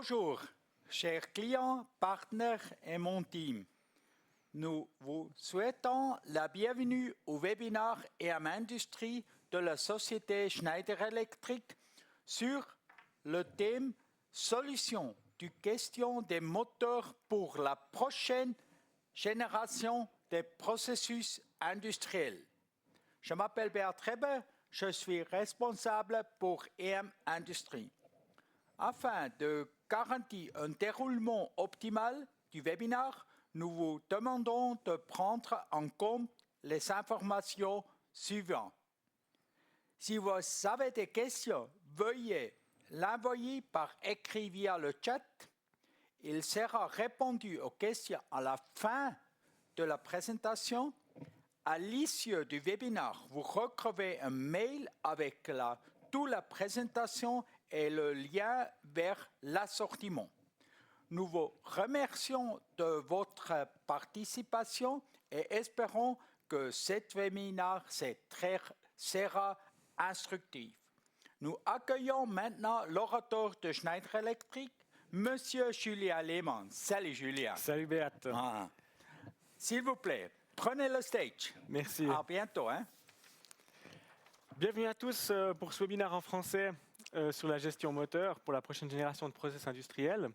Bonjour, chers clients, partenaires et mon team. Nous vous souhaitons la bienvenue au webinaire EM Industrie de la société Schneider Electric sur le thème « Solution du question des moteurs pour la prochaine génération des processus industriels ». Je m'appelle Beat Reber, je suis responsable pour EM Industrie. Afin de garantir un déroulement optimal du webinaire, nous vous demandons de prendre en compte les informations suivantes. Si vous avez des questions, veuillez l'envoyer par écrit via le chat. Il sera répondu aux questions à la fin de la présentation. À l'issue du webinaire, vous recevez un mail avec toute la présentation et le lien vers l'assortiment. Nous vous remercions de votre participation et espérons que cet webinaire sera instructif. Nous accueillons maintenant l'orateur de Schneider Electric, Monsieur Julien Lehmann. Salut Julien. Salut Beat. S'il vous plaît, prenez le stage. Merci. À bientôt. Bienvenue à tous pour ce webinaire en français sur la gestion moteur pour la prochaine génération de process industriels.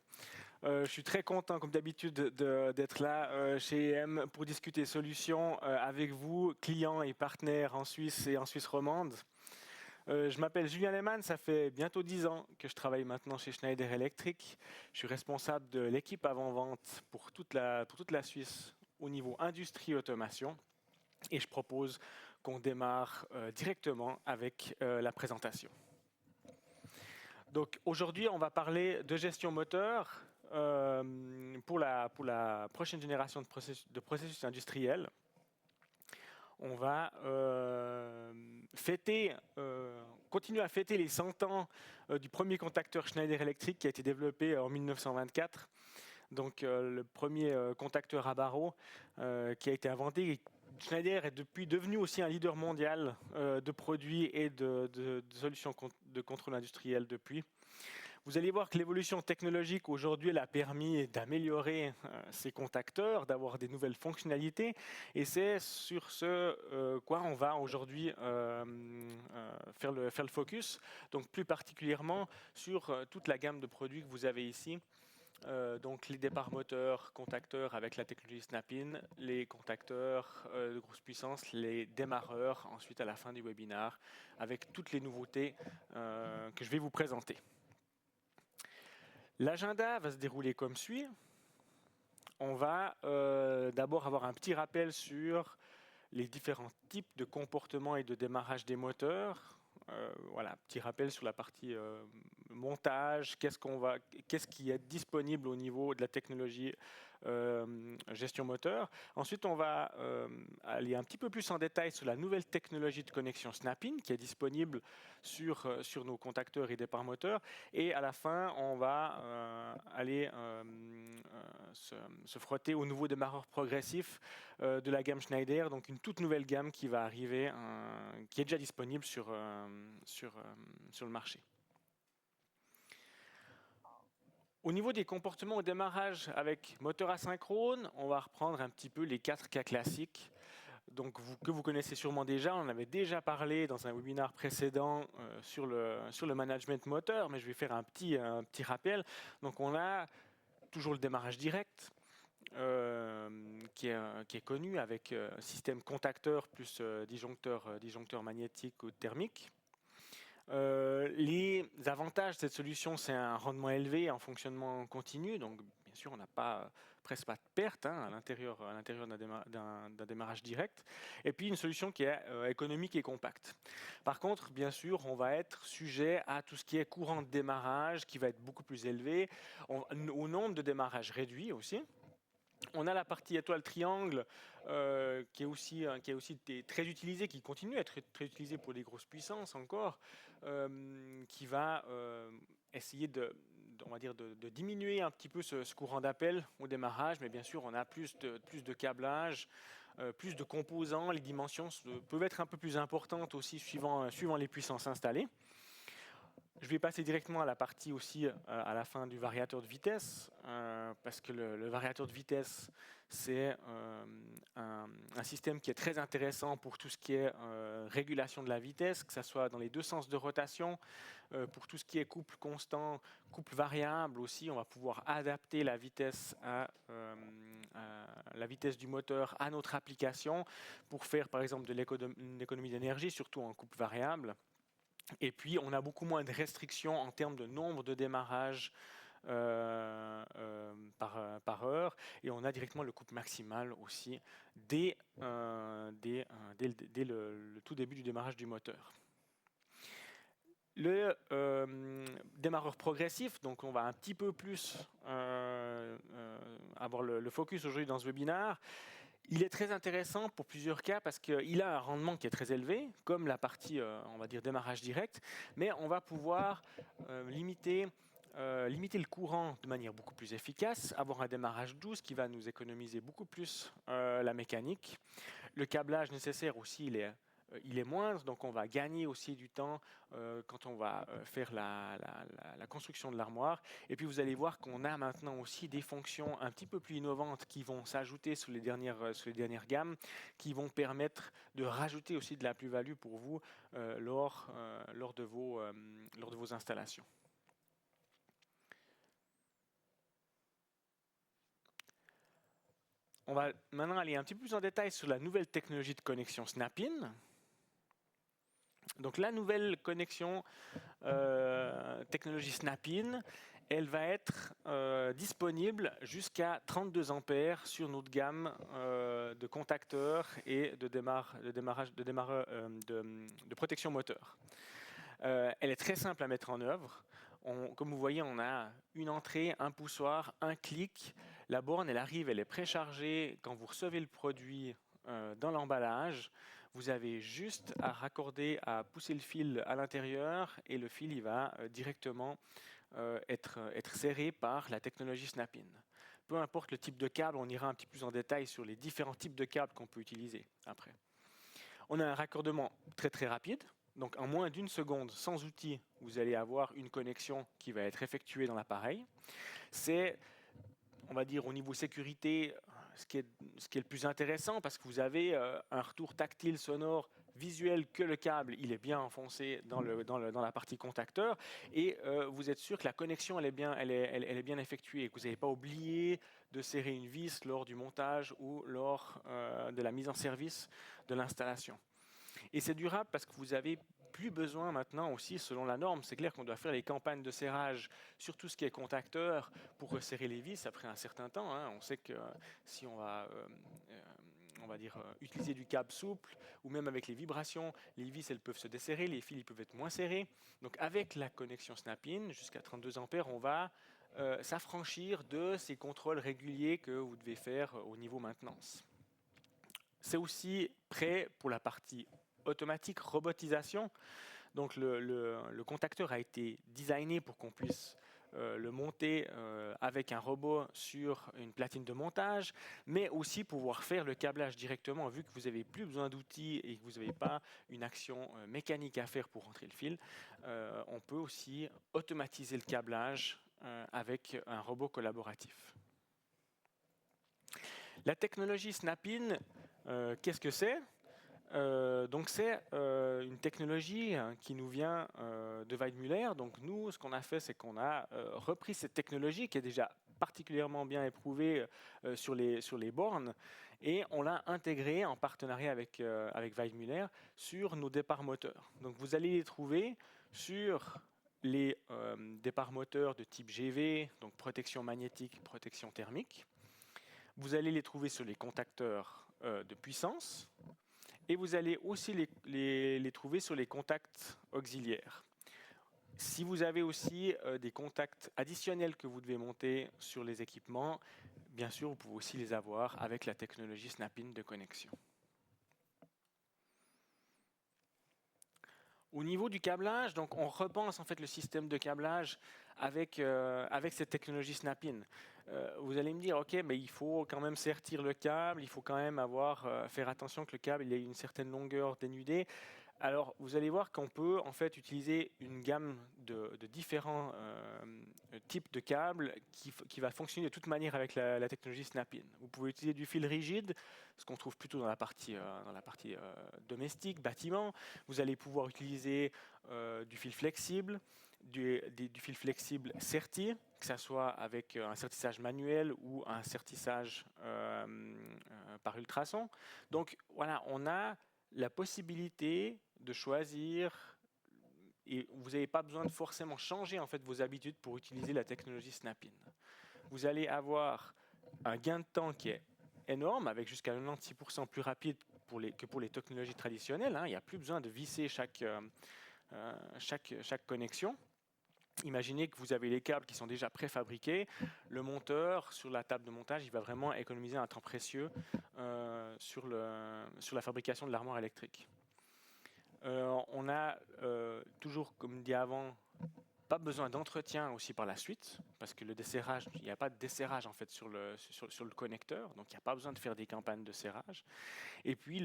Je suis très content, comme d'habitude, d'être là chez EM pour discuter solutions avec vous, clients et partenaires en Suisse et en Suisse romande. Je m'appelle Julien Lehmann, ça fait bientôt 10 ans que je travaille maintenant chez Schneider Electric. Je suis responsable de l'équipe avant-vente pour toute la Suisse au niveau industrie et automation. Et je propose qu'on démarre directement avec la présentation. Donc aujourd'hui, on va parler de gestion moteur pour la prochaine génération de processus industriels. On va continuer à fêter les 100 ans du premier contacteur Schneider Electric qui a été développé en 1924. Donc le premier contacteur à barreaux qui a été inventé. Schneider est depuis devenu aussi un leader mondial de produits et de solutions de contrôle industriel depuis. Vous allez voir que l'évolution technologique aujourd'hui elle a permis d'améliorer ces contacteurs, d'avoir des nouvelles fonctionnalités et c'est sur ce quoi on va aujourd'hui faire le focus, donc plus particulièrement sur toute la gamme de produits que vous avez ici. Donc les départs moteurs, contacteurs avec la technologie Snap-in, les contacteurs de grosse puissance, les démarreurs, ensuite à la fin du webinaire, avec toutes les nouveautés que je vais vous présenter. L'agenda va se dérouler comme suit. On va d'abord avoir un petit rappel sur les différents types de comportements et de démarrage des moteurs. Voilà, petit rappel sur la partie montage, qu'est-ce qui est disponible au niveau de la technologie gestion moteur. Ensuite, on va aller un petit peu plus en détail sur la nouvelle technologie de connexion Snap-in qui est disponible sur nos contacteurs et départs moteurs. Et à la fin, on va aller se frotter au nouveau démarreur progressif de la gamme Schneider, donc une toute nouvelle gamme qui va arriver, qui est déjà disponible sur le marché. Au niveau des comportements au démarrage avec moteur asynchrone, on va reprendre un petit peu les 4 cas classiques. Donc que vous connaissez sûrement déjà, on en avait déjà parlé dans un webinaire précédent sur le management moteur, mais je vais faire un petit rappel. Donc on a toujours le démarrage direct, qui est connu avec système contacteur plus disjoncteur magnétique ou thermique. Les avantages de cette solution, c'est un rendement élevé en fonctionnement continu, donc bien sûr on n'a presque pas de perte à l'intérieur d'un démarrage direct, et puis une solution qui est économique et compacte. Par contre, bien sûr, on va être sujet à tout ce qui est courant de démarrage qui va être beaucoup plus élevé, au nombre de démarrages réduits aussi. On a la partie étoile triangle qui est aussi très utilisée, qui continue à être très utilisée pour des grosses puissances encore, qui va essayer de diminuer un petit peu ce courant d'appel au démarrage, mais bien sûr on a plus de câblage, plus de composants, les dimensions peuvent être un peu plus importantes aussi suivant les puissances installées. Je vais passer directement à la partie aussi à la fin du variateur de vitesse, parce que le variateur de vitesse, c'est un système qui est très intéressant pour tout ce qui est régulation de la vitesse, que ce soit dans les deux sens de rotation, pour tout ce qui est couple constant, couple variable aussi, on va pouvoir adapter la vitesse à la vitesse du moteur à notre application pour faire par exemple de l'économie d'énergie, surtout en couple variable. Et puis, on a beaucoup moins de restrictions en termes de nombre de démarrages par heure. Et on a directement le couple maximal aussi dès le tout début du démarrage du moteur. Le démarreur progressif, donc on va un petit peu plus avoir le focus aujourd'hui dans ce webinaire. Il est très intéressant pour plusieurs cas parce qu'il a un rendement qui est très élevé, comme la partie, on va dire, démarrage direct, mais on va pouvoir limiter le courant de manière beaucoup plus efficace, avoir un démarrage doux qui va nous économiser beaucoup plus la mécanique. Le câblage nécessaire aussi, il est moindre, donc on va gagner aussi du temps quand on va faire la construction de l'armoire. Et puis vous allez voir qu'on a maintenant aussi des fonctions un petit peu plus innovantes qui vont s'ajouter sur les dernières gammes, qui vont permettre de rajouter aussi de la plus-value pour vous lors de vos installations. On va maintenant aller un petit peu plus en détail sur la nouvelle technologie de connexion Snap-in. Donc la nouvelle connexion technologie Snap-in, elle va être disponible jusqu'à 32 ampères sur notre gamme de contacteurs et de protection moteur. Elle est très simple à mettre en œuvre. Comme vous voyez, on a une entrée, un poussoir, un clic. La borne, elle arrive, elle est préchargée. Quand vous recevez le produit dans l'emballage, vous avez juste à raccorder, à pousser le fil à l'intérieur et le fil il va directement être serré par la technologie Snap-in. Peu importe le type de câble, on ira un petit peu plus en détail sur les différents types de câbles qu'on peut utiliser après. On a un raccordement très très rapide. Donc en moins d'une seconde, sans outil, vous allez avoir une connexion qui va être effectuée dans l'appareil. C'est, on va dire, au niveau sécurité, ce qui est le plus intéressant parce que vous avez un retour tactile, sonore, visuel que le câble il est bien enfoncé dans la partie contacteur et vous êtes sûr que la connexion elle est bien effectuée et que vous n'avez pas oublié de serrer une vis lors du montage ou lors de la mise en service de l'installation. Et c'est durable parce que vous avez plus besoin maintenant aussi, selon la norme, c'est clair qu'on doit faire les campagnes de serrage sur tout ce qui est contacteur pour resserrer les vis après un certain temps. Hein. On sait que si on va utiliser du câble souple ou même avec les vibrations, les vis elles peuvent se desserrer, les fils ils peuvent être moins serrés. Donc avec la connexion Snap-in jusqu'à 32 ampères, on va s'affranchir de ces contrôles réguliers que vous devez faire au niveau maintenance. C'est aussi prêt pour la partie automatique, robotisation. Donc le contacteur a été designé pour qu'on puisse le monter avec un robot sur une platine de montage, mais aussi pouvoir faire le câblage directement, vu que vous n'avez plus besoin d'outils et que vous n'avez pas une action mécanique à faire pour rentrer le fil. On peut aussi automatiser le câblage avec un robot collaboratif. La technologie Snap-in, qu'est-ce que c'est ? Donc c'est une technologie qui nous vient de Weidmuller. Donc nous, ce qu'on a fait, c'est qu'on a repris cette technologie qui est déjà particulièrement bien éprouvée sur les bornes et on l'a intégrée en partenariat avec Weidmuller sur nos départs moteurs. Donc vous allez les trouver sur les départs moteurs de type GV, donc protection magnétique, protection thermique. Vous allez les trouver sur les contacteurs de puissance. Et vous allez aussi les trouver sur les contacts auxiliaires. Si vous avez aussi des contacts additionnels que vous devez monter sur les équipements, bien sûr, vous pouvez aussi les avoir avec la technologie Snap-in de connexion. Au niveau du câblage, donc on repense en fait le système de câblage avec cette technologie Snap-in. Vous allez me dire, ok, mais il faut quand même sertir le câble, il faut quand même faire attention que le câble il ait une certaine longueur dénudée. Alors, vous allez voir qu'on peut en fait utiliser une gamme de différents types de câbles qui va fonctionner de toute manière avec la technologie Snap-in. Vous pouvez utiliser du fil rigide, ce qu'on trouve plutôt dans la partie domestique, bâtiment. Vous allez pouvoir utiliser du fil flexible, du fil flexible serti, que ce soit avec un sertissage manuel ou un sertissage par ultrasons. Donc voilà, on a la possibilité de choisir, et vous n'avez pas besoin de forcément changer en fait vos habitudes pour utiliser la technologie Snap-in. Vous allez avoir un gain de temps qui est énorme, avec jusqu'à 96% plus rapide que pour les technologies traditionnelles. Il n'y a plus besoin de visser chaque connexion. Imaginez que vous avez les câbles qui sont déjà préfabriqués. Le monteur, sur la table de montage, il va vraiment économiser un temps précieux sur la fabrication de l'armoire électrique. On a toujours, comme dit avant, pas besoin d'entretien aussi par la suite, parce que le desserrage, il n'y a pas de desserrage en fait sur le connecteur, donc il n'y a pas besoin de faire des campagnes de serrage. Et puis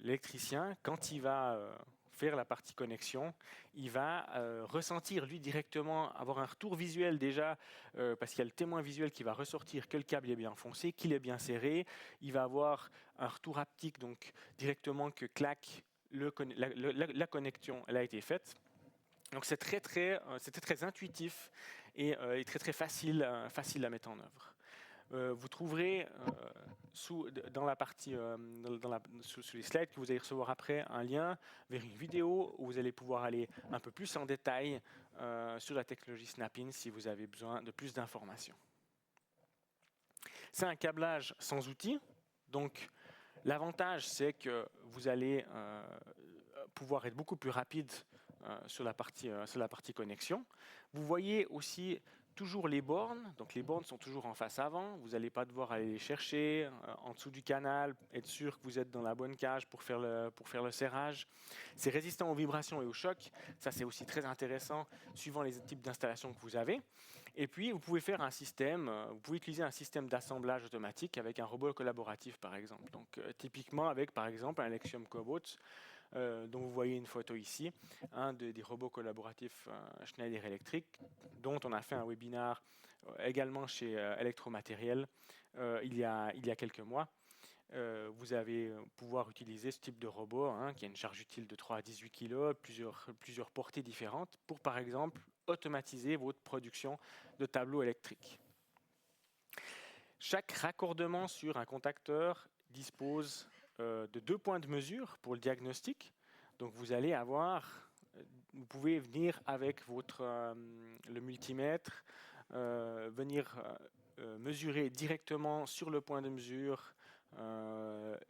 l'électricien, quand il va faire la partie connexion, il va ressentir lui directement, avoir un retour visuel déjà, parce qu'il y a le témoin visuel qui va ressortir que le câble est bien enfoncé, qu'il est bien serré. Il va avoir un retour haptique, donc directement que clac, la connexion elle a été faite. Donc c'était très intuitif et très facile à mettre en œuvre. Vous trouverez sous les slides que vous allez recevoir après un lien vers une vidéo où vous allez pouvoir aller un peu plus en détail sur la technologie Snap-in si vous avez besoin de plus d'informations. C'est un câblage sans outils, donc l'avantage c'est que vous allez pouvoir être beaucoup plus rapide sur la partie connexion. Vous voyez aussi toujours les bornes, donc les bornes sont toujours en face avant, vous n'allez pas devoir aller les chercher en dessous du canal, être sûr que vous êtes dans la bonne cage pour faire le serrage. C'est résistant aux vibrations et aux chocs, ça c'est aussi très intéressant suivant les types d'installations que vous avez. Et puis vous pouvez utiliser un système d'assemblage automatique avec un robot collaboratif par exemple. Donc typiquement avec par exemple un Lexium Cobot, dont vous voyez une photo ici, un des robots collaboratifs Schneider Electric, dont on a fait un webinaire également chez Electromatériel il y a quelques mois. Vous allez pouvoir utiliser ce type de robot qui a une charge utile de 3 à 18 kg, plusieurs portées différentes, pour par exemple automatiser votre production de tableaux électriques. Chaque raccordement sur un contacteur dispose de 2 points de mesure pour le diagnostic. Donc vous pouvez venir avec le multimètre, venir mesurer directement sur le point de mesure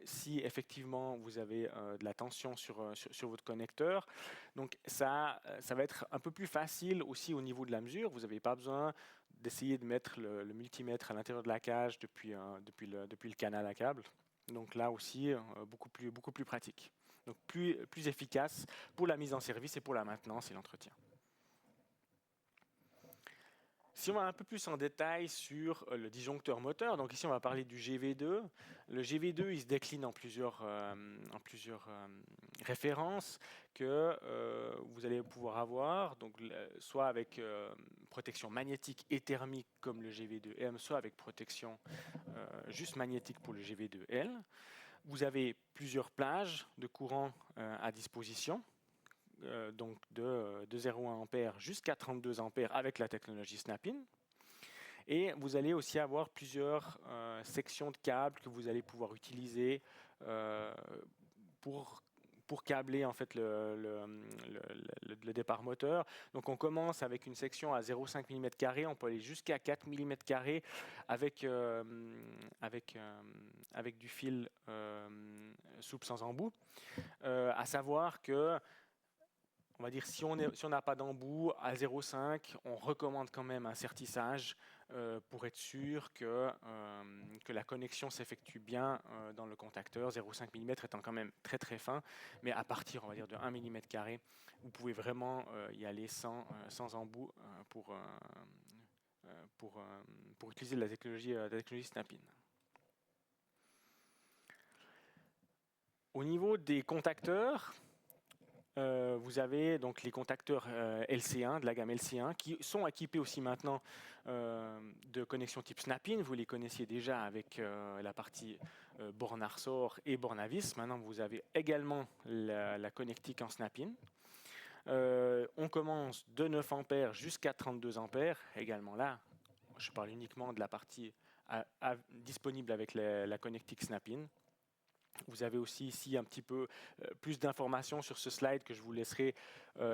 si effectivement vous avez de la tension sur votre connecteur. Donc ça va être un peu plus facile aussi au niveau de la mesure. Vous n'avez pas besoin d'essayer de mettre le multimètre à l'intérieur de la cage depuis le canal à câble. Donc là aussi, beaucoup plus pratique. Donc plus efficace pour la mise en service et pour la maintenance et l'entretien. Si on va un peu plus en détail sur le disjoncteur moteur, donc ici on va parler du GV2. Le GV2 il se décline en plusieurs références que vous allez pouvoir avoir, donc soit avec protection magnétique et thermique comme le GV2M, soit avec protection juste magnétique pour le GV2L. Vous avez plusieurs plages de courant à disposition. Donc de 0,1 A jusqu'à 32 A avec la technologie Snap-in. Et vous allez aussi avoir plusieurs sections de câbles que vous allez pouvoir utiliser pour câbler en fait le départ moteur. Donc on commence avec une section à 0,5 mm², on peut aller jusqu'à 4 mm² avec du fil souple sans embout. À savoir que on va dire si on n'a pas d'embout à 0,5, on recommande quand même un sertissage pour être sûr que la connexion s'effectue bien dans le contacteur. 0,5 mm étant quand même très très fin, mais à partir on va dire de 1 mm², vous pouvez vraiment y aller sans embout pour utiliser la technologie Snap-in. Au niveau des contacteurs, vous avez donc les contacteurs LC1, de la gamme LC1, qui sont équipés aussi maintenant de connexions type Snap-in. Vous les connaissiez déjà avec la partie borne à ressort et borne à vis. Maintenant, vous avez également la connectique en Snap-in. On commence de 9 ampères jusqu'à 32 ampères. Également là, je parle uniquement de la partie disponible avec la connectique Snap-in. Vous avez aussi ici un petit peu plus d'informations sur ce slide que je vous laisserai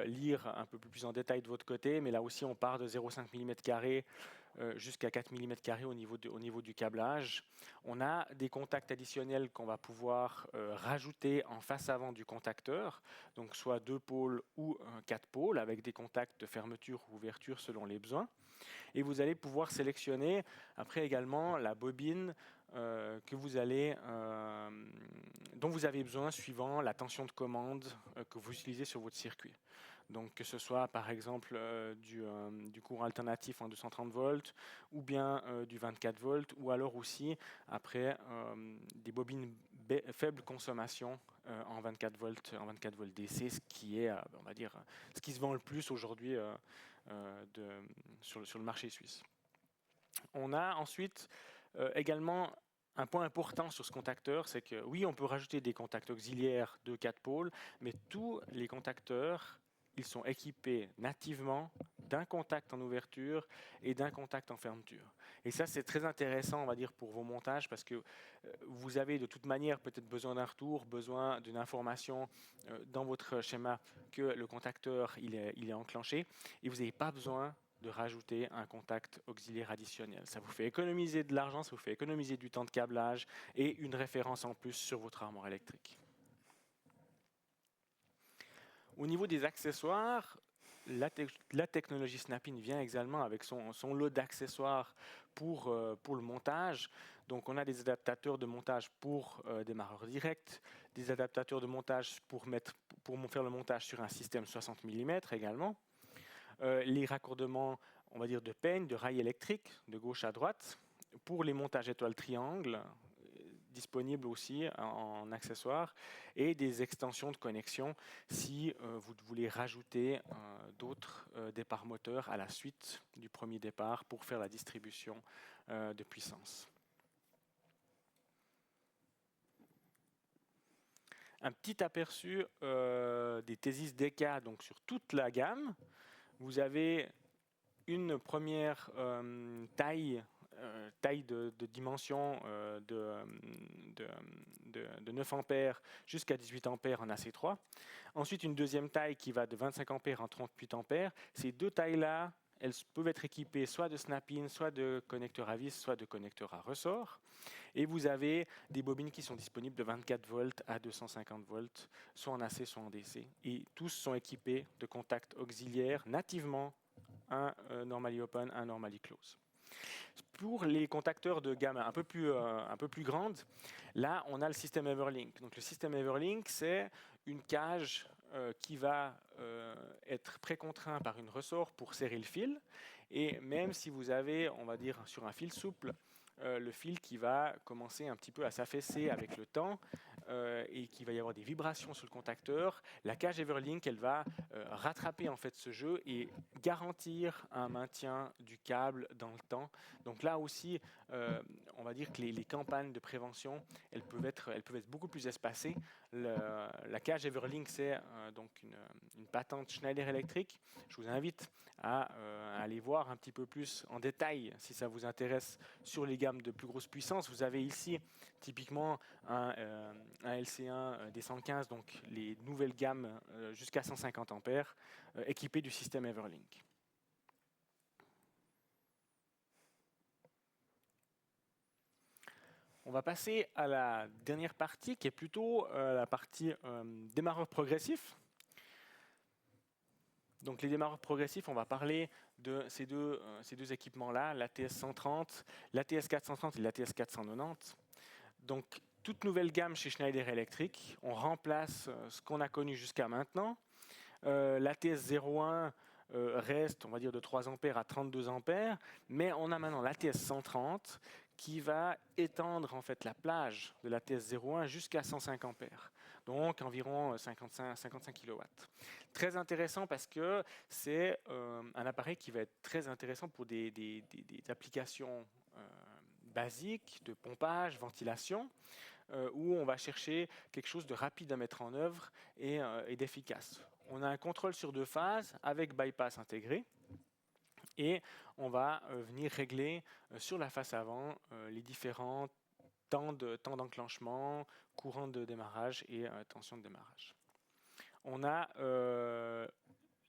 lire un peu plus en détail de votre côté. Mais là aussi, on part de 0,5 mm² jusqu'à 4 mm² au niveau du câblage. On a des contacts additionnels qu'on va pouvoir rajouter en face avant du contacteur, donc soit 2 pôles ou 4 pôles, avec des contacts de fermeture ou ouverture selon les besoins. Et vous allez pouvoir sélectionner après également la bobine dont vous avez besoin suivant la tension de commande que vous utilisez sur votre circuit. Donc que ce soit par exemple du courant alternatif en 230 volts ou bien du 24 volts, ou alors aussi après des bobines faible consommation en 24 volts DC, ce qui est on va dire ce qui se vend le plus aujourd'hui sur le marché suisse. On a ensuite également un point important sur ce contacteur, c'est que oui, on peut rajouter des contacts auxiliaires de 4 pôles, mais tous les contacteurs, ils sont équipés nativement d'un contact en ouverture et d'un contact en fermeture. Et ça, c'est très intéressant, on va dire, pour vos montages, parce que vous avez de toute manière peut-être besoin d'un retour, besoin d'une information dans votre schéma que le contacteur il est enclenché, et vous n'avez pas besoin de rajouter un contact auxiliaire additionnel. Ça vous fait économiser de l'argent, ça vous fait économiser du temps de câblage et une référence en plus sur votre armoire électrique. Au niveau des accessoires, la technologie Snap-in vient également avec son lot d'accessoires pour le montage. Donc on a des adaptateurs de montage pour démarreur direct, des adaptateurs de montage pour faire le montage sur un système 60 mm également. Les raccordements, on va dire, de peigne, de rails électriques, de gauche à droite, pour les montages étoiles triangles, disponibles aussi en accessoires, et des extensions de connexion si vous voulez rajouter d'autres départs moteurs à la suite du premier départ pour faire la distribution de puissance. Un petit aperçu des Thesis DK donc sur toute la gamme. Vous avez une première taille de dimension de 9 ampères jusqu'à 18 ampères en AC3. Ensuite, une deuxième taille qui va de 25 ampères en 38 ampères. Ces deux tailles-là, elles peuvent être équipées soit de Snap-in, soit de connecteurs à vis, soit de connecteurs à ressort. Et vous avez des bobines qui sont disponibles de 24 volts à 250 volts, soit en AC, soit en DC. Et tous sont équipés de contacts auxiliaires nativement, un normally open, un normally close. Pour les contacteurs de gamme un peu plus grande, là on a le système Everlink. Donc le système Everlink, c'est une cage qui va être précontraint par une ressort pour serrer le fil. Et même si vous avez, on va dire, sur un fil souple, le fil qui va commencer un petit peu à s'affaisser avec le temps et qu'il va y avoir des vibrations sur le contacteur, la cage Everlink, elle va rattraper en fait ce jeu et garantir un maintien du câble dans le temps. Donc là aussi, on va dire que les campagnes de prévention, elles peuvent être beaucoup plus espacées. La cage Everlink, c'est donc une patente Schneider Electric. Je vous invite à aller voir un petit peu plus en détail si ça vous intéresse sur les gammes de plus grosse puissance. Vous avez ici typiquement un LC1 des 115, donc les nouvelles gammes jusqu'à 150 ampères équipées du système Everlink. On va passer à la dernière partie qui est plutôt la partie démarreur progressif. Donc les démarreurs progressifs, on va parler de ces deux équipements-là, l'ATS 130, l'ATS 430 et l'ATS 490. Donc toute nouvelle gamme chez Schneider Electric, on remplace ce qu'on a connu jusqu'à maintenant. L'ATS 01 reste, on va dire, de 3 ampères à 32 ampères, mais on a maintenant l'ATS 130 qui va étendre en fait la plage de l'ATS 01 jusqu'à 105 ampères. donc environ 55 kW. Très intéressant parce que c'est un appareil qui va être très intéressant pour des applications basiques de pompage, ventilation, où on va chercher quelque chose de rapide à mettre en œuvre et d'efficace. On a un contrôle sur 2 phases avec bypass intégré et on va venir régler sur la face avant les différents temps d'enclenchement, courant de démarrage et tension de démarrage. On a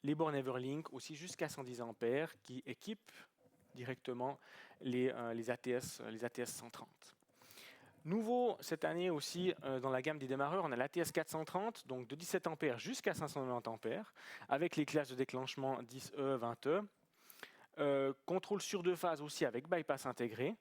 les bornes Everlink aussi jusqu'à 110 A qui équipent directement les ATS 130. Nouveau cette année aussi dans la gamme des démarreurs, on a l'ATS 430, donc de 17 A jusqu'à 590 A, avec les classes de déclenchement 10E, 20E. Contrôle sur 2 phases aussi avec bypass intégré.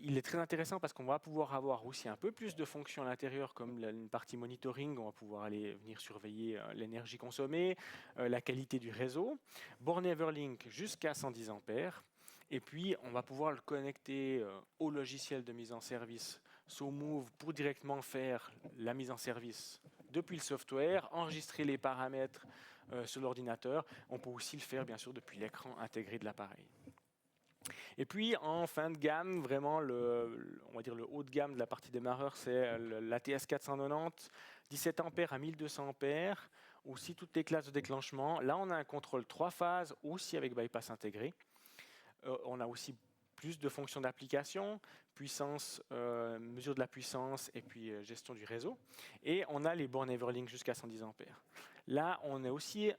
Il est très intéressant parce qu'on va pouvoir avoir aussi un peu plus de fonctions à l'intérieur, comme une partie monitoring, on va pouvoir aller venir surveiller l'énergie consommée, la qualité du réseau. Borne Everlink jusqu'à 110 A. Et puis, on va pouvoir le connecter au logiciel de mise en service SoMove pour directement faire la mise en service depuis le software, enregistrer les paramètres sur l'ordinateur. On peut aussi le faire, bien sûr, depuis l'écran intégré de l'appareil. Et puis, en fin de gamme, vraiment, on va dire le haut de gamme de la partie démarreur, c'est l'ATS 490, 17 A à 1200 A, aussi toutes les classes de déclenchement. Là, on a un contrôle 3 phases, aussi avec bypass intégré. On a aussi plus de fonctions d'application, puissance, mesure de la puissance et puis gestion du réseau. Et on a les bornes Everlink jusqu'à 110 A. Là, on est aussi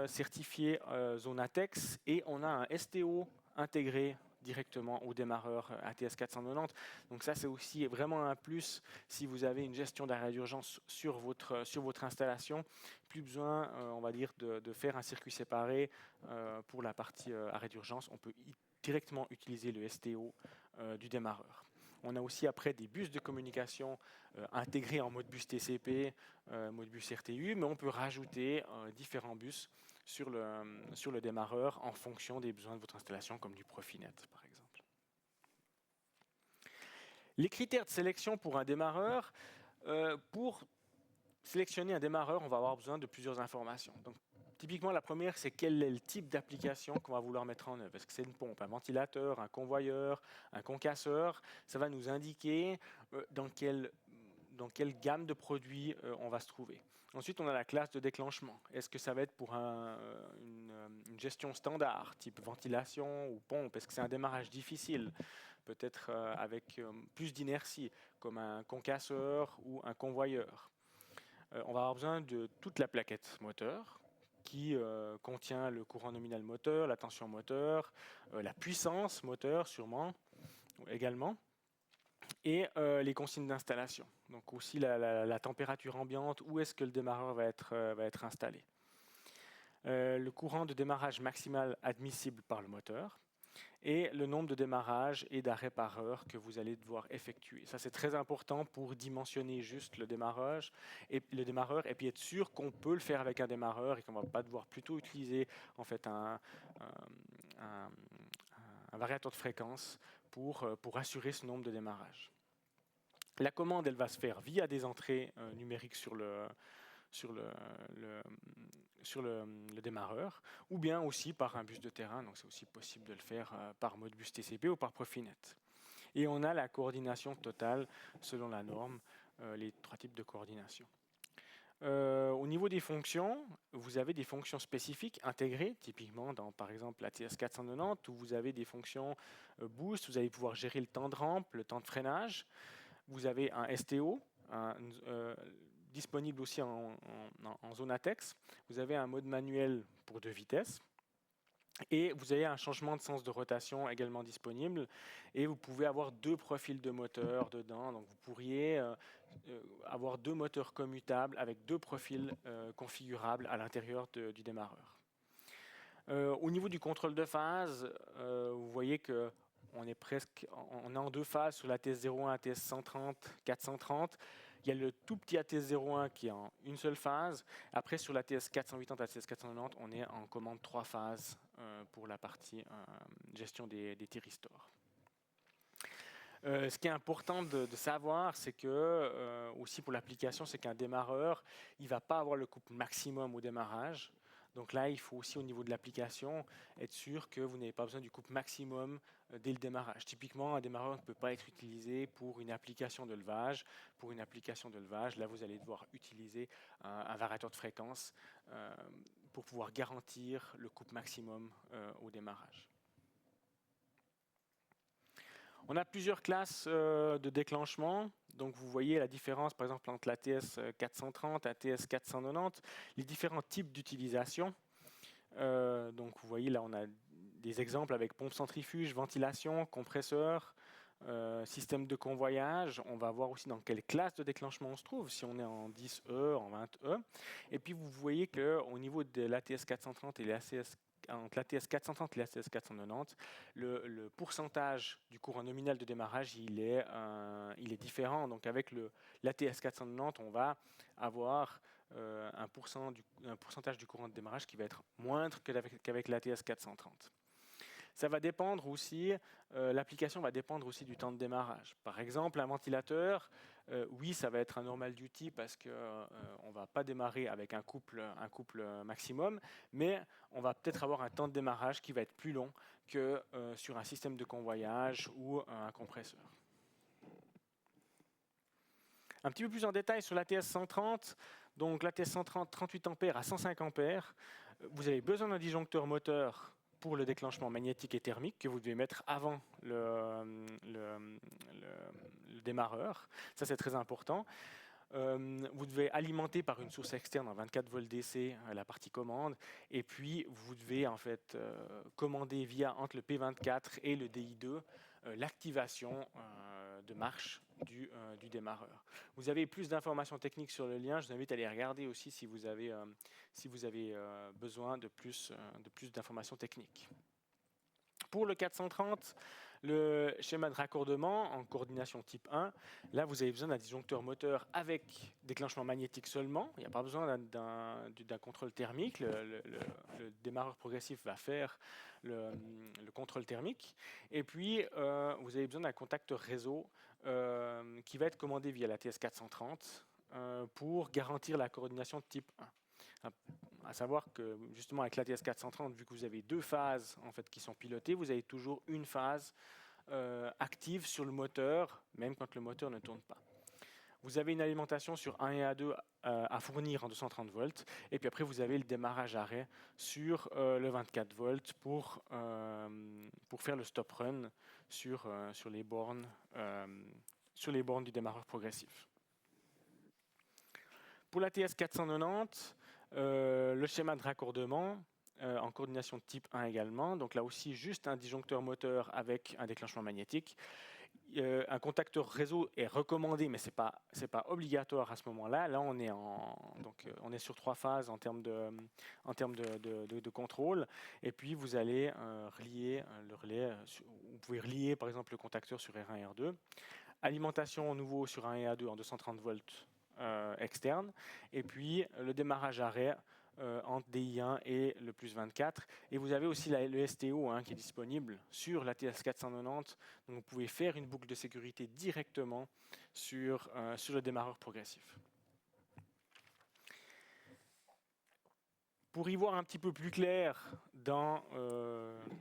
certifié Zonatex et on a un STO intégré directement au démarreur ATS 490. Donc ça, c'est aussi vraiment un plus si vous avez une gestion d'arrêt d'urgence sur votre installation. Plus besoin, on va dire, de faire un circuit séparé pour la partie arrêt d'urgence. On peut directement utiliser le STO du démarreur. On a aussi après des bus de communication intégrés en Modbus TCP, Modbus RTU, mais on peut rajouter différents bus sur le démarreur en fonction des besoins de votre installation, comme du Profinet par exemple. Les critères de sélection pour un démarreur, pour sélectionner un démarreur, on va avoir besoin de plusieurs informations. Donc, typiquement, la première, c'est quel est le type d'application qu'on va vouloir mettre en œuvre. Est-ce que c'est une pompe, un ventilateur, un convoyeur, un concasseur? Ça va nous indiquer dans quelle gamme de produits on va se trouver. Ensuite, on a la classe de déclenchement. Est-ce que ça va être pour une gestion standard, type ventilation ou pompe? Est-ce que c'est un démarrage difficile, peut-être avec plus d'inertie, comme un concasseur ou un convoyeur? On va avoir besoin de toute la plaquette moteur, qui contient le courant nominal moteur, la tension moteur, la puissance moteur sûrement également, et les consignes d'installation. Donc aussi la température ambiante, où est-ce que le démarreur va être installé. Le courant de démarrage maximal admissible par le moteur, et le nombre de démarrages et d'arrêts par heure que vous allez devoir effectuer. Ça, c'est très important pour dimensionner juste le démarreur et puis être sûr qu'on peut le faire avec un démarreur et qu'on ne va pas devoir plutôt utiliser en fait un variateur de fréquence pour assurer ce nombre de démarrages. La commande, elle va se faire via des entrées numériques sur le démarreur, ou bien aussi par un bus de terrain, donc c'est aussi possible de le faire par Modbus TCP ou par Profinet. Et on a la coordination totale selon la norme, les 3 types de coordination. Au niveau des fonctions, vous avez des fonctions spécifiques intégrées, typiquement dans par exemple l'ATS 490, où vous avez des fonctions boost, vous allez pouvoir gérer le temps de rampe, le temps de freinage. Vous avez un STO, disponible aussi en Zonatex. Vous avez un mode manuel pour 2 vitesses. Et vous avez un changement de sens de rotation également disponible. Et vous pouvez avoir 2 profils de moteur dedans. Donc vous pourriez avoir 2 moteurs commutables avec 2 profils configurables à l'intérieur du démarreur. Au niveau du contrôle de phase, vous voyez que on est en 2 phases sur l'ATS01, ATS 130, 430. Il y a le tout petit ATS01 qui est en une seule phase. Après, sur l'ATS 480, ATS 490, on est en commande 3 phases pour la partie gestion des thyristors. Ce qui est important de savoir, c'est que, aussi pour l'application, c'est qu'un démarreur, il ne va pas avoir le couple maximum au démarrage. Donc là, il faut aussi au niveau de l'application être sûr que vous n'avez pas besoin du couple maximum dès le démarrage. Typiquement, un démarreur ne peut pas être utilisé pour une application de levage. Pour une application de levage, là, vous allez devoir utiliser un variateur de fréquence pour pouvoir garantir le couple maximum au démarrage. On a plusieurs classes de déclenchement. Donc vous voyez la différence par exemple entre l'ATS 430 et l'ATS 490, les différents types d'utilisation. Donc vous voyez là on a des exemples avec pompe centrifuge, ventilation, compresseur, système de convoyage. On va voir aussi dans quelle classe de déclenchement on se trouve, si on est en 10E, en 20E. Et puis vous voyez qu'au niveau de l'ATS 430 et entre l'ATS 430 et l'ATS 490, le pourcentage du courant nominal de démarrage il est différent. Donc avec l'ATS 490, on va avoir un pourcentage du courant de démarrage qui va être moindre qu'avec l'ATS 430. Ça va dépendre aussi, l'application va dépendre aussi du temps de démarrage. Par exemple, un ventilateur, oui, ça va être un normal duty parce qu'on ne va pas démarrer avec un couple maximum, mais on va peut-être avoir un temps de démarrage qui va être plus long que sur un système de convoyage ou un compresseur. Un petit peu plus en détail sur l'ATS 130. Donc l'ATS 130, 38 ampères à 105 ampères. Vous avez besoin d'un disjoncteur moteur pour le déclenchement magnétique et thermique que vous devez mettre avant le démarreur. Ça, c'est très important. Vous devez alimenter par une source externe en 24 volts DC la partie commande. Et puis, vous devez en fait commander entre le P24 et le DI2 l'activation de marche du démarreur. Vous avez plus d'informations techniques sur le lien. Je vous invite à les regarder aussi si vous avez besoin de plus d'informations techniques. Pour le 430, le schéma de raccordement en coordination type 1, là vous avez besoin d'un disjoncteur moteur avec déclenchement magnétique seulement. Il n'y a pas besoin d'un contrôle thermique. Le démarreur progressif va faire le contrôle thermique. Et puis vous avez besoin d'un contacteur réseau qui va être commandé via la TS 430 pour garantir la coordination de type 1. À savoir que justement avec l'ATS 430, vu que vous avez deux phases en fait, qui sont pilotées, vous avez toujours une phase active sur le moteur, même quand le moteur ne tourne pas. Vous avez une alimentation sur 1 et A2 à fournir en 230 volts, et puis après vous avez le démarrage arrêt sur le 24 volts pour faire le stop run sur les bornes du démarreur progressif. Pour l'ATS 490, le schéma de raccordement en coordination de type 1 également. Donc là aussi, juste un disjoncteur moteur avec un déclenchement magnétique. Un contacteur réseau est recommandé, mais ce n'est pas obligatoire à ce moment-là. Là, on est sur 3 phases en termes de contrôle. Et puis, vous allez relier le relais. Vous pouvez relier, par exemple, le contacteur sur R1 et R2. Alimentation nouveau sur 1 et A2 en 230 volts externe, et puis le démarrage arrêt entre DI1 et le plus 24, et vous avez aussi le STO qui est disponible sur la TS 490, donc vous pouvez faire une boucle de sécurité directement sur le démarreur progressif. Pour y voir un petit peu plus clair dans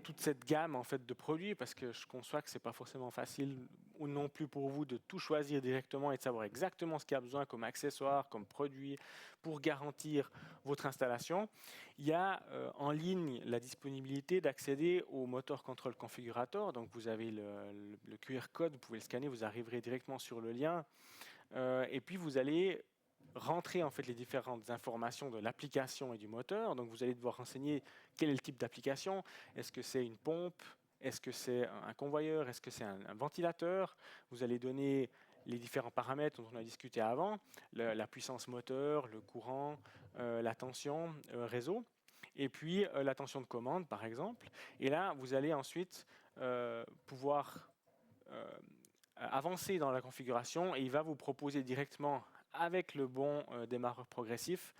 toute cette gamme en fait, de produits, parce que je conçois que ce n'est pas forcément facile ou non plus pour vous de tout choisir directement et de savoir exactement ce qu'il y a besoin comme accessoire, comme produit pour garantir votre installation. Il y a en ligne la disponibilité d'accéder au moteur control configurator. Donc vous avez le QR code, vous pouvez le scanner, vous arriverez directement sur le lien. Et puis vous allez rentrer en fait les différentes informations de l'application et du moteur. Donc vous allez devoir renseigner quel est le type d'application. Est-ce que c'est une pompe? Est-ce que c'est un convoyeur? Est-ce que c'est un ventilateur? Vous allez donner les différents paramètres dont on a discuté avant, la puissance moteur, le courant, la tension réseau, et puis la tension de commande par exemple. Et là, vous allez ensuite pouvoir avancer dans la configuration et il va vous proposer directement avec le bon démarreur progressif,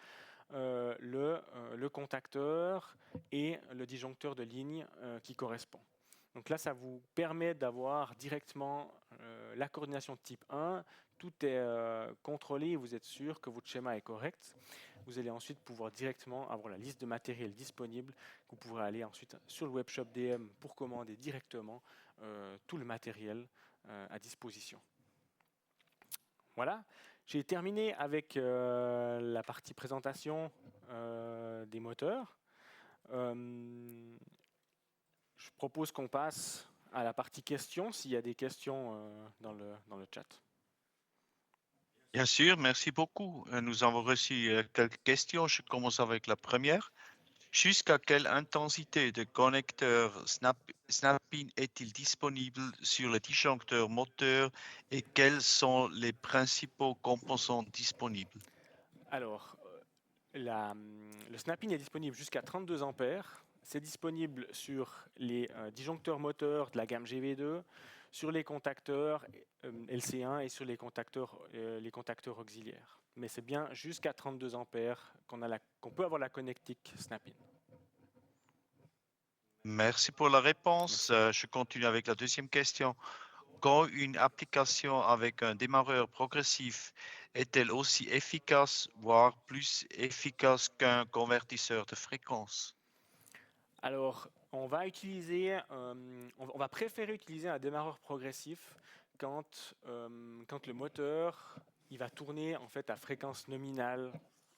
le contacteur et le disjoncteur de ligne qui correspond. Donc là, ça vous permet d'avoir directement la coordination de type 1. Tout est contrôlé, vous êtes sûr que votre schéma est correct. Vous allez ensuite pouvoir directement avoir la liste de matériel disponible. Vous pourrez aller ensuite sur le webshop DM pour commander directement tout le matériel à disposition. Voilà, j'ai terminé avec la partie présentation des moteurs. Je propose qu'on passe à la partie questions, s'il y a des questions dans le chat. Bien sûr, merci beaucoup. Nous avons reçu quelques questions. Je commence avec la première. Jusqu'à quelle intensité de connecteur Snap-in est-il disponible sur le disjoncteur moteur et quels sont les principaux composants disponibles? Alors, le Snap-in est disponible jusqu'à 32 ampères. C'est disponible sur les disjoncteurs moteurs de la gamme GV2, sur les contacteurs LC1 et sur les contacteurs auxiliaires. Mais c'est bien jusqu'à 32 ampères qu'on peut avoir la connectique Snap-in. Merci pour la réponse. Je continue avec la deuxième question. Quand une application avec un démarreur progressif est-elle aussi efficace, voire plus efficace qu'un convertisseur de fréquence? Alors, on va préférer utiliser un démarreur progressif quand le moteur il va tourner en fait à fréquence nominale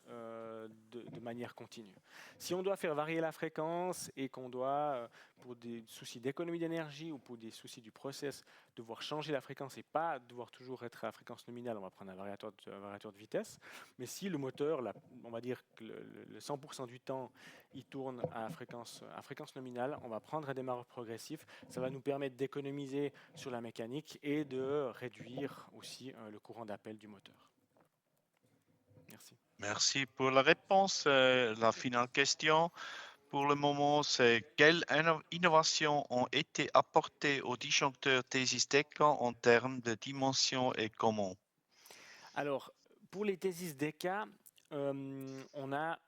de manière continue. Si on doit faire varier la fréquence et qu'on doit, pour des soucis d'économie d'énergie ou pour des soucis du process, devoir changer la fréquence et pas devoir toujours être à fréquence nominale, on va prendre un variateur de vitesse. Mais si le moteur, on va dire que le 100% du temps, il tourne à fréquence nominale, on va prendre un démarreur progressif. Ça va nous permettre d'économiser sur la mécanique et de réduire aussi le courant d'appel du moteur. Merci. Merci pour la réponse. La finale question pour le moment, c'est quelles innovations ont été apportées au disjoncteur Thesis DECA en termes de dimension et comment? Alors, pour les Thesis DECA, on a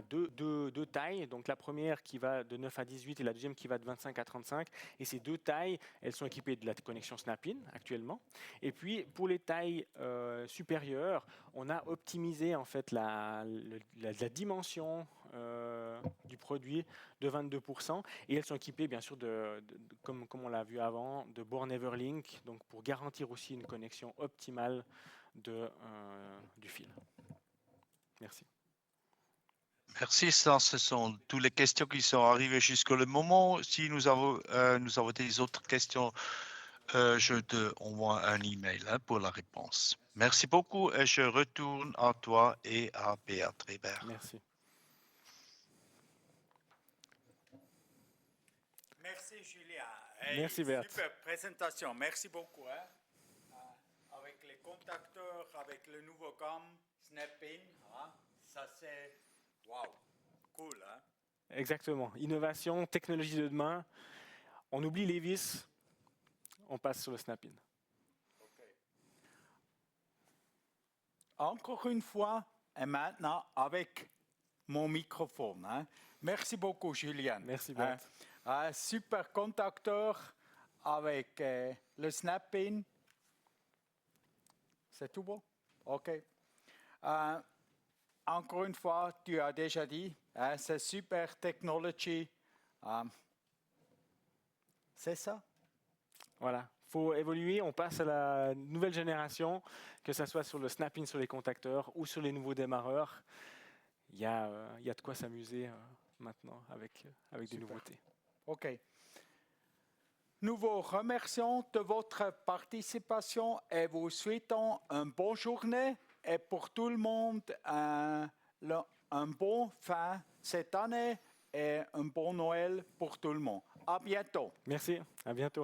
deux tailles. Donc la première qui va de 9 à 18 et la deuxième qui va de 25 à 35. Et ces deux tailles, elles sont équipées de la connexion Snap-in actuellement. Et puis pour les tailles supérieures, on a optimisé en fait la dimension du produit de 22%. Et elles sont équipées bien sûr comme on l'a vu avant, de bornes Everlink, donc pour garantir aussi une connexion optimale du fil. Merci. Merci, ça, ce sont toutes les questions qui sont arrivées jusqu'au moment. Si nous avons des autres questions, je te envoie un email pour la réponse. Merci beaucoup et je retourne à toi et à Beat Reber. Merci. Merci Julien. Merci Bert. Super présentation, merci beaucoup. Avec les contacteurs, avec le nouveau gamme Snap-in, ça c'est wow, cool. Exactement. Innovation, technologie de demain. On oublie les vis, on passe sur le Snap-in. Okay. Encore une fois, et maintenant avec mon microphone. Merci beaucoup Julien. Merci Bert. Super contacteur avec le Snap-in. C'est tout bon? OK. Encore une fois, tu as déjà dit, c'est super technology. C'est ça? Voilà. Il faut évoluer, on passe à la nouvelle génération, que ce soit sur le Snap-in sur les contacteurs ou sur les nouveaux démarreurs. Il y a de quoi s'amuser maintenant avec des nouveautés. OK. Nous vous remercions de votre participation et vous souhaitons une bonne journée et pour tout le monde un bon fin cette année et un bon Noël pour tout le monde. À bientôt. Merci, à bientôt.